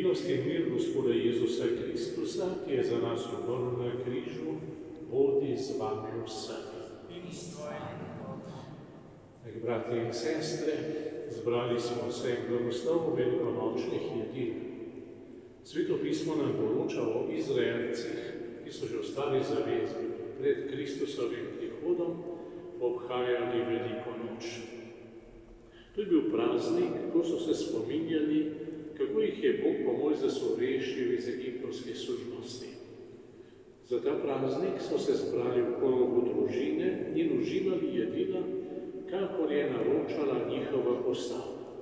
Milost in mir Gospoda Jezusa Kristusa, ki je za nas umrl na križu, bodi z vami vsemi. Bratje in sestre, zbrali smo se k blagoslovu velikonočnih jedil. Sveto pismo nam poroča o Izraelcih, ki so že ostali zavezani pred Kristusovim prihodom, obhajali veliko noč. To je bil praznik, ko so se spominjali, kako jih je Bog po Mojzesu rešil iz egiptovske služnosti. Za ta praznik so se zbrali v krogu družine in uživali jedila, kakor je naročala njihova postava.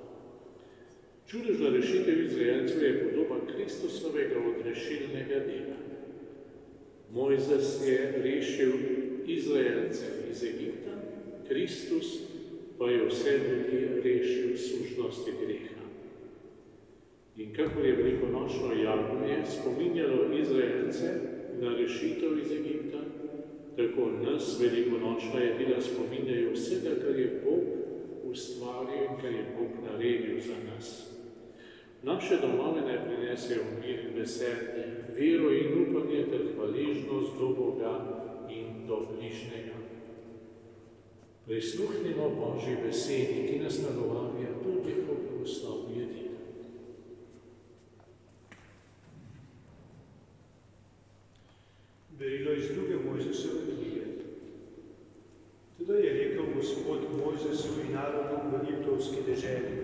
Čudežna rešitev Izraelcev je podoba Kristusovega odrešilnega dela. Mojzes je rešil Izraelce iz Egipta, Kristus pa je vse ljudi rešil služnosti greha. In kakor je velikonočno jagnje spominjalo Izraelce na rešitev iz Egipta, tako nas velikonočna jedila spominjajo vsega, kar je Bog ustvaril in kar je Bog naredil za nas. Naše domove naj prinesejo mir in veselje, vero in upanje ter hvaležnost do Boga in do bližnjega. Prisluhnimo Božji besedi, ki nas nagovarja tudi po blagoslovu jedila. Berilo iz 2. Mojzesove knjige. Tedaj je rekel Gospod Mojzesu in narodu v egiptovski deželi: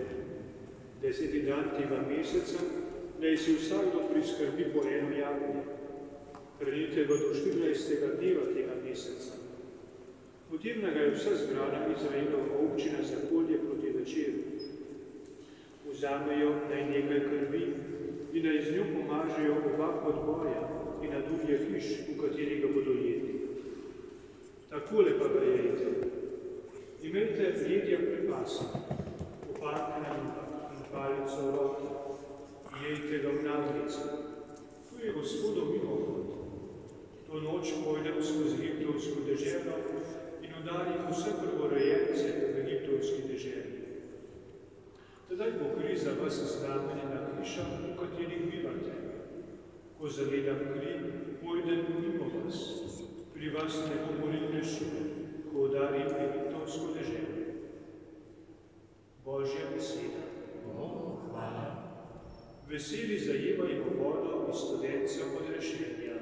10. dan tega meseca naj si vsakdo priskrbi po eno jagnje. Hranite ga do 14. dneva tega meseca. Potem ga je vsa zbrana Izraelova občina za kolje proti večeru. Vzamejo naj nekaj krvi in naj z njo pomažejo oba podboja in na duhje hiš, v katerega bodo jedli. Takole pa ga jejte. Imejte jedja pripasa, opankana in palico v roki, jejte ga v naglici. Tu je Gospodov mimohod. To noč pojdem skozi egiptovsko deželo in udarim vse prvorojence v egiptovski deželi. Tedaj bo kri za vas znamenjena hiša, v katerih bivate. Ko zagledam kri, pojdem mimo vas. Pri vas ne bo morilne šume, ko udarim egiptovsko deželo. Božja beseda. Hvala. Veseli zajemajmo vodo iz studencev odrešenja.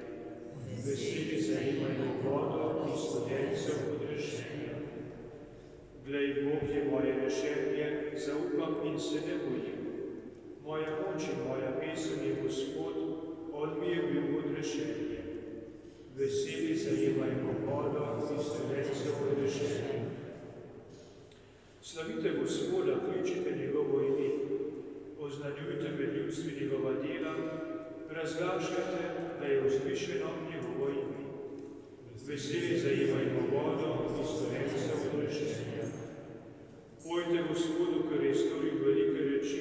Veseli zajemajmo vodo iz studencev odrešenja. Glej, Bog je moje rešenje, zaupam in se ne bojim. Moja moč in moja pesem je Gospod, on mi je bil odrešenje. Veseli zajemajmo vodo iz studencev odrešenja. Slavite Gospoda, kličite njegovo ime, oznanjujte med ljudstvi njegova dela, razglašajte, da je vzvišeno njegovo ime. Veseli zajemajmo vodo iz studencev odrešenja. Pojte Gospodu, ker je storil velike reči,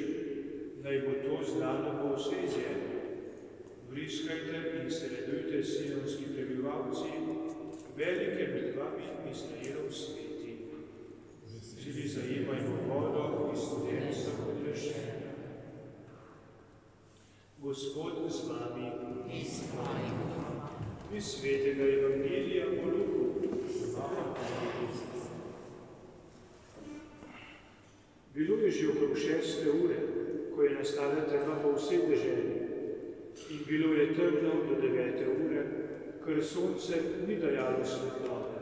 naj bo to znano po vsej zemlji. Vriskajte in se radujte, sionski prebivalci, velike med vami Izraelov sveti. Veseli zajemajmo vodo iz studencev odrešenja. Gospod z vami. Iz svetega Evangelija po Luku. Bilo je že okrog 6. ure, ko je nastala tema po vsej deželi, in bilo je temno do 9. ure, ker sonce ni dajalo svetlobe.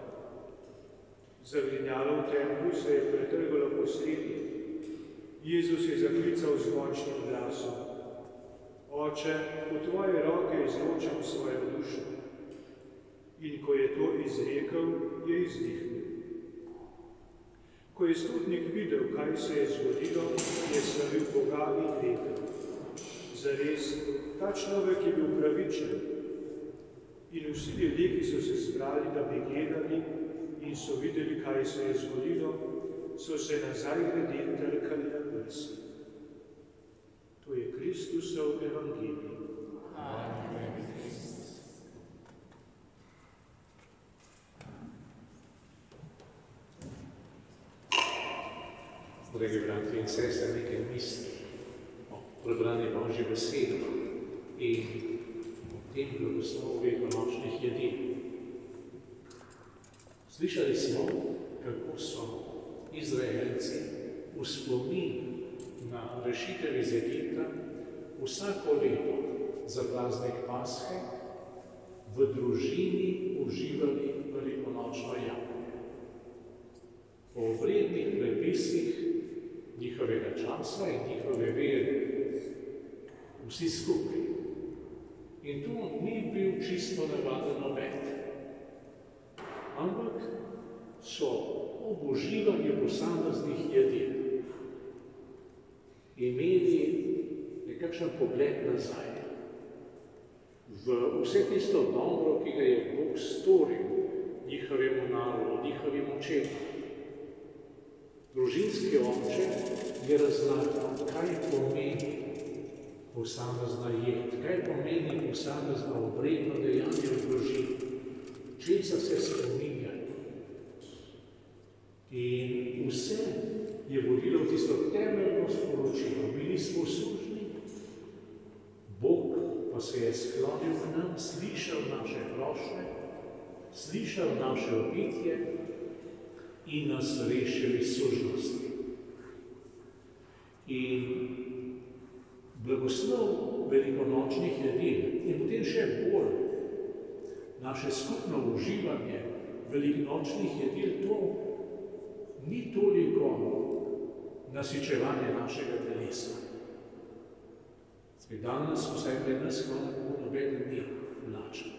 Zagrinjalo v templu se je pretrgalo po steni. Jezus je zaklical z močnim glasom: Oče, v tvoje roke izročam svojo dušo. In ko je to izrekel, je izdihnil. Ko je stotnik videl, kaj se je zgodilo, je slavil Boga in rekel: Zares, ta človek je bil pravičen. In vsi ljudje, ki so se zbrali, da bi gledali in so videli, kaj se je zgodilo, so se nazaj glede trkali na prsi. To je Kristusov evangelij. Dragi bratri in sestre, nekaj misli o prebrali Božjo besedo in o tem blagoslovu velikonočnih jedi. Slišali smo, kako so Izraelci v spomin na rešitev iz Egipta vsako leto za praznik Pashe v družini uživali velikonočno jabolko. Po vrednih prepisih njihovega časa in njihove vere, vsi skupaj. In to ni bil čisto navaden obed, ampak so ob uživanju posameznih jedi imeli nekakšen pogled nazaj v vse tisto dobro, ki ga je Bog storil njihovemu narodu, njihovim očetom. Družinski oče je razlagal, kaj pomeni posamezna jed, kaj pomeni posamezno obredno dejanje v družini, česa se spominjajo. In vse je vodilo v tisto temeljno sporočilo. Bili smo služni, Bog pa se je sklonil k nam, slišal naše prošnje, slišal naše obitje in nas rešili služnosti. In blagoslov velikonočnih jedil in potem še bolj naše skupno uživanje velikonočnih jedil, to ni toliko nasičevanje našega telesa. Danes vsaj pri nas, hvala Bogu, nobeden ni lačen.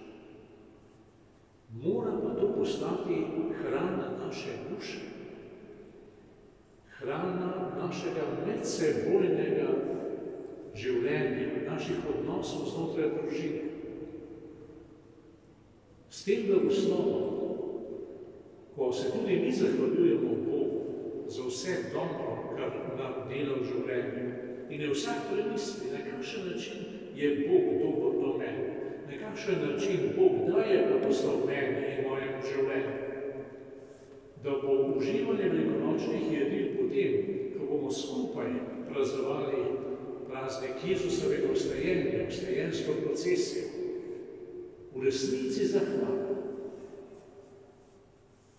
Mora pa to postati hrana naše duše, hrana našega medsebojnega življenja, naših odnosov znotraj družine. S tem blagoslovom, ko se tudi mi zahvaljujemo Bogu za vse dobro, kar nam dela v življenju, in je vsak premisli, na kakšen način je Bog dober do mene, na kakšen način Bog daje blagoslov meni in mojemu življenju. Da bo uživanje velikonočnih jedil potem, ko bomo skupaj praznovali praznik Jezusovega vstajenja, vstajensko procesijo, v resnici zahvala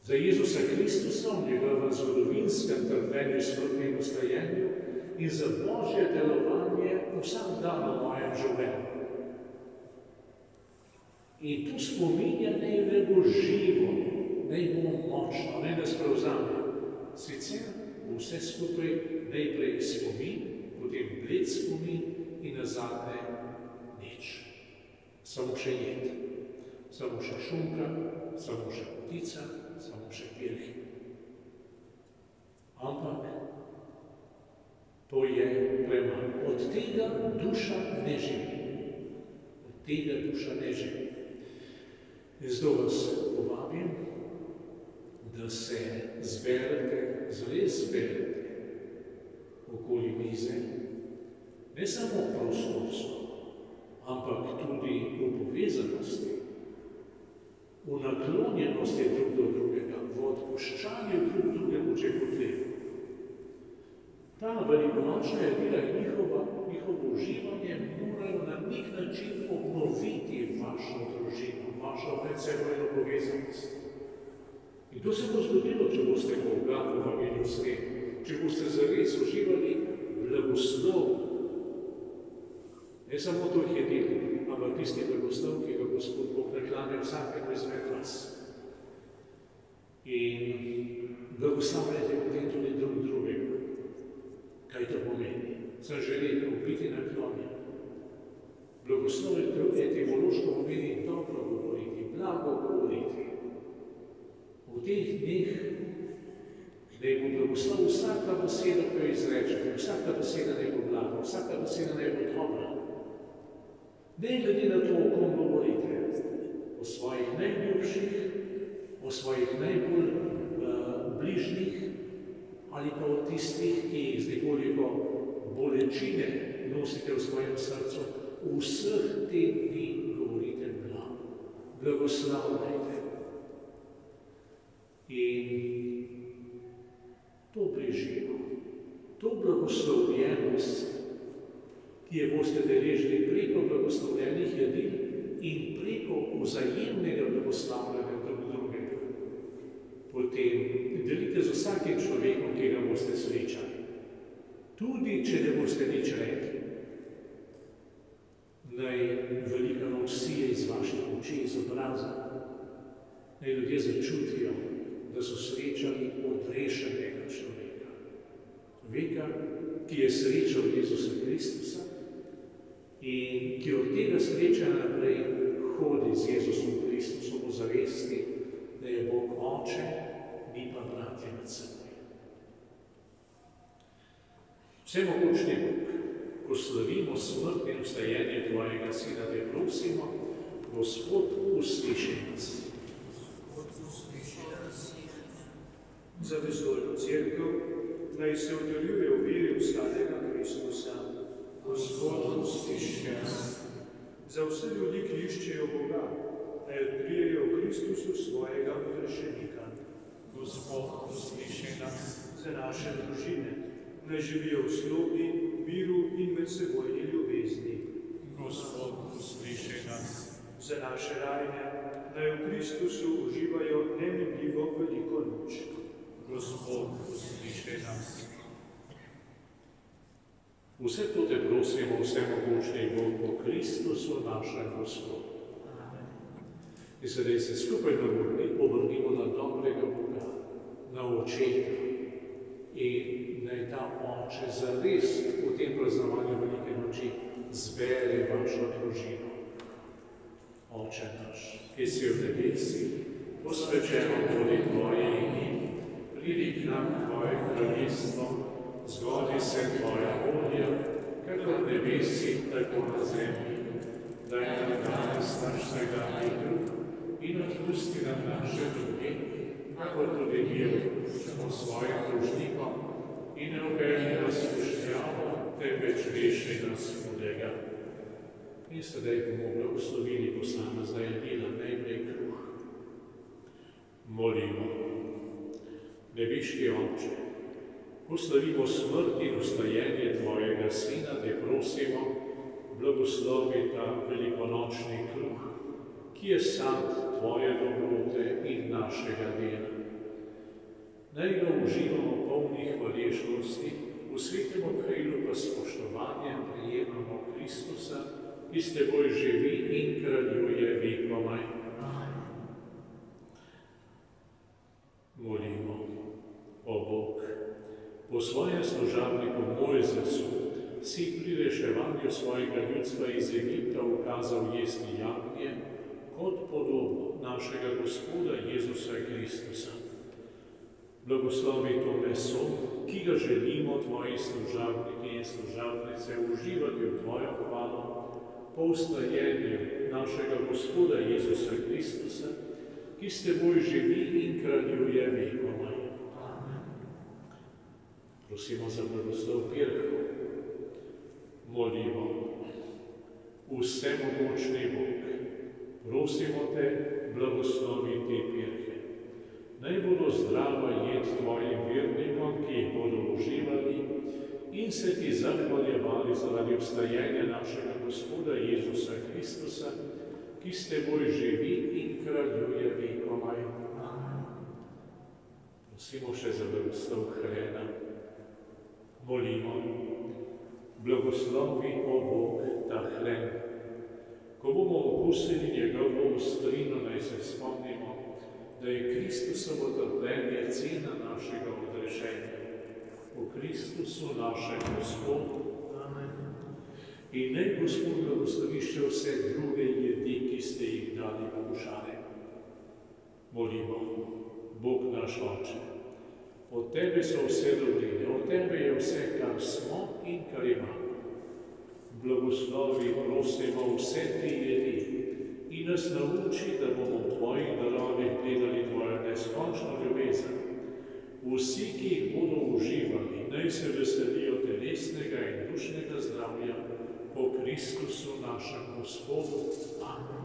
za Jezusa Kristusa v njegovem zgodovinskem trpljenju, smrti in vstajenju in za Božje delovanje vsak dan v mojem življenju. In to spominjanje naj bo živo, naj bo močno, naj nas prevzame. Sicer vse skupaj najprej spomin, potem bled spomin in nazadnje nič. Samo še jed, samo še šunka, samo še potica, samo še pirhi. Ampak to je premalo. Od tega duša ne živi. Od tega duša ne živi. In zato vas povabim, da se zberete, zares zberete okoli mize, ne samo prostorsko, ampak tudi v povezanosti, v naklonjenosti drug do drugega, v odpuščanju drug drugemu, če potrebno. Ta velikonočna jedila in njihovo uživanje morajo na nek način obnoviti vašo družino, vašo medsebojno povezanost. In to se bo zgodilo, če boste Boga povabili v svet, če boste zares uživali blagoslov. Ne samo to jedil, ampak tisti blagoslov, ki ga Gospod Bog naklanja vsakemu izmed vas. In blagoslavljajte potem tudi drug drugega. Kaj to pomeni? Sem že rekel, biti naklonjen. Blagoslov etimološko pomeni dobro govoriti, blago govoriti. V teh dneh, da je bo blagoslov vsaka beseda, ki jo izrečete, vsaka beseda naj bo blaga, vsaka beseda naj bo dobra. Ne glede na to, o kom govorite, o svojih najljubših, o svojih najbolj bližnjih, ali pa od tistih, ki z nekoliko bolečine nosite v svojem srcu, vseh teh dni govorite blago, blagoslavljajte. In to bližino, to blagoslovljenost, ki je boste deležni preko blagoslovljenih jedil in preko vzajemnega blagoslavljanja drug drugega. Potem delite z vsakim človekom, ki ga boste srečali. Tudi, če ne boste nič rekli. Naj velika noč sije iz vaših oči, iz obraza. Naj ljudje začutijo, da so srečali odrešenega človeka. Človeka, ki je srečal Jezusa Kristusa in ki od tega srečanja naprej hodi z Jezusom Kristusom v zavesti, da je Bog Oče, mi pa bratje med seboj. Vsemogočni Bog, ko slavimo smrt in vstajenje tvojega Sina, te prosimo, Gospod, usliši nas. Za vesoljno cerkev naj se utrjuje v veri vstanega Kristusa. Gospod, usliši nas. Za vse ljudi, ki iščejo Boga, naj odkrijejo v Kristusu svojega odrešenika. Gospod, usliši nas. Za naše družine naj živijo v slogi, miru in medsebojni ljubezni. Gospod, usliši nas. Za naše rajne naj v Kristusu uživajo neminljivo veliko noč. Gospod, usliši nas. Vse to te prosimo, vsemogočni Bog, po Kristusu našem Gospodu. In sedaj se skupaj obrnimo na dobrega Boga, na Očeta. In naj ta Oče zares v tem praznovanju velike noči zbere vašo družino. Oče naš, ki si v nebesih, posvečeno tudi tvoje ime, pridi k nam tvoje kraljestvo, zgodi se tvoja volja, kako v nebesih, tako na zemlji. Daj nam danes naš vsakdanji kruh in odpusti nam naše dolge, kako tudi mi odpustimo svojim dolžnikom, in ne uvedi nas v skušnjavo, temveč reši nas hudega. In sedaj bomo blagoslovili posamezna jedila, najprej kruh. Molimo. Nebiški Oče, ko slavimo smrt in vstajenje tvojega Sina, te prosimo, blagoslovi ta velikonočni kruh, ki je sad tvoje dobrote in našega dela. Naj ga uživamo polni hvaležnosti, v svetem obhajlu pa spoštovanjem prijemamo Kristusa, ki s teboj živi in kraljuje vekomaj. Molimo. O Bog, po svojem služabniku Mojzesu si pri reševanju svojega ljudstva iz Egipta ukazal jesti jagnje kot podobo našega Gospoda Jezusa Kristusa. Blagoslovi to meso, ki ga želimo tvoji služabniki in služabnice uživati v tvojo hvalo, po vstajenju našega Gospoda Jezusa Kristusa, ki s teboj živi in kraljuje vekomaj. Prosimo za blagoslov pirhov. Molimo. Vsemogočni Bog, prosimo te, blagoslovi te pirhe. Naj bodo zdrava jed tvojim vernikom, ki jih bodo uživali in se ti zahvaljevali zaradi vstajenja našega Gospoda Jezusa Kristusa, ki s teboj živi in kraljuje vekomaj. Prosimo še za blagoslov hrena. Molimo. Blagoslovi, o Bog, ta hren. Ko bomo okusili njegovo ostrino, naj se spomnimo, da je Kristusovo trpljenje cena našega odrešenja. V Kristusu našem Gospodu. In naj Gospod blagoslovi še vse druge jedi, ki ste jih dali v kušare. Molimo. Bog naš Oče, od tebe so vse dobrine, od tebe je vse, kar smo in kar imamo. Blagoslovi, prosimo, vse te jedi in nas nauči, da bomo v tvojih darovih gledali tvojo neskončno ljubezen. Vsi, ki jih bodo uživali, naj se veselijo telesnega in dušnega zdravja po Kristusu našem Gospodu. Amen.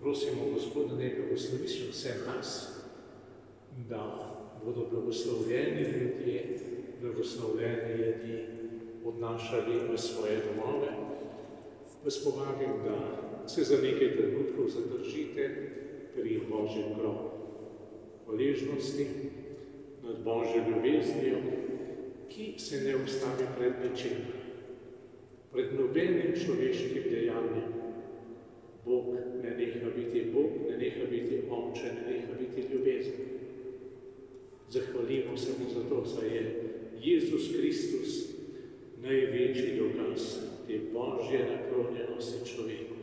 prosimo, Gospod, naj blagosloviš vse nas, da bodo blagoslovljeni ljudje, blagoslovljeni jedi odnašali v svoje domove. Vas povabim, da se za nekaj trenutkov zadržite pri Božjem grobu, hvaležnosti nad Božjo ljubeznijo, ki se ne ustavi pred ničemer, pred nobenim človeškim dejanjem. Bog ne neha biti Bog, ne neha biti Oče, ne neha biti ljubezen. Zahvalimo se mu za to, saj je Jezus Kristus največji dokaz te Božje naklonjenosti človeku.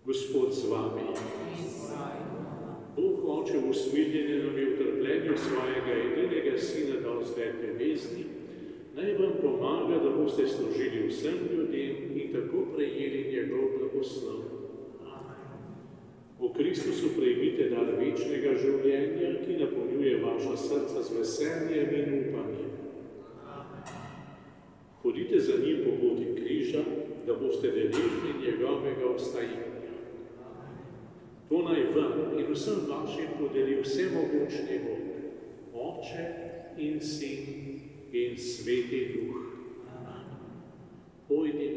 Gospod z vami. Bog Oče v usmiljenju nam je v trpljenju svojega edinega Sina dal zgled ljubezni, naj vam pomaga, da boste služili vsem ljudem in tako prejeli njegov blagoslov. V Kristusu prejmite dar večnega življenja, ki napolnjuje vaša srca z veseljem in upanjem. Hodite za njim po poti križa, da boste deležni njegovega ostajanja. To naj vam in vsem vašim podeli vsemogočni Bog, Oče in Sin in Sveti Duh. Pojdite